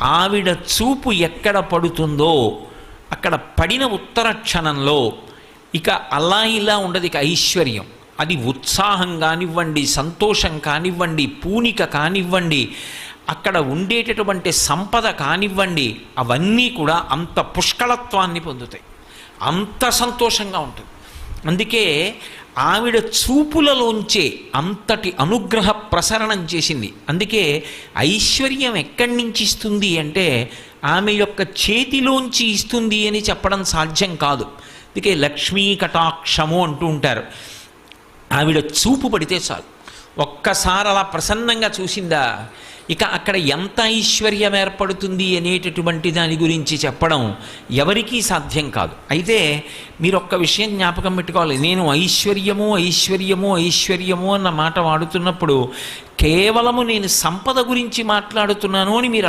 ఆవిడ చూపు ఎక్కడ పడుతుందో అక్కడ పడిన ఉత్తర క్షణంలో ఇక అలా ఇలా ఉండదు, ఇక ఐశ్వర్యం. అది ఉత్సాహం కానివ్వండి, సంతోషం కానివ్వండి, పూనిక కానివ్వండి, అక్కడ ఉండేటటువంటి సంపద కానివ్వండి, అవన్నీ కూడా అంత పుష్కళత్వాన్ని పొందుతాయి, అంత సంతోషంగా ఉంటుంది. అందుకే ఆవిడ చూపులలోంచే అంతటి అనుగ్రహ ప్రసరణం చేసింది. అందుకే ఐశ్వర్యం ఎక్కడి నుంచి ఇస్తుంది అంటే ఆమె యొక్క చేతిలోంచి ఇస్తుంది అని చెప్పడం సాధ్యం కాదు. అందుకే లక్ష్మీ కటాక్షము అంటూ ఉంటారు. ఆవిడ చూపు పడితే చాలు, ఒక్కసారి అలా ప్రసన్నంగా చూసిందా, ఇక అక్కడ ఎంత ఐశ్వర్యం ఏర్పడుతుంది అనేటటువంటి దాని గురించి చెప్పడం ఎవరికీ సాధ్యం కాదు. అయితే మీరు ఒక్క విషయం జ్ఞాపకం పెట్టుకోవాలి, నేను ఐశ్వర్యము ఐశ్వర్యము ఐశ్వర్యము అన్న మాట వాడుతున్నప్పుడు కేవలము నేను సంపద గురించి మాట్లాడుతున్నాను అని మీరు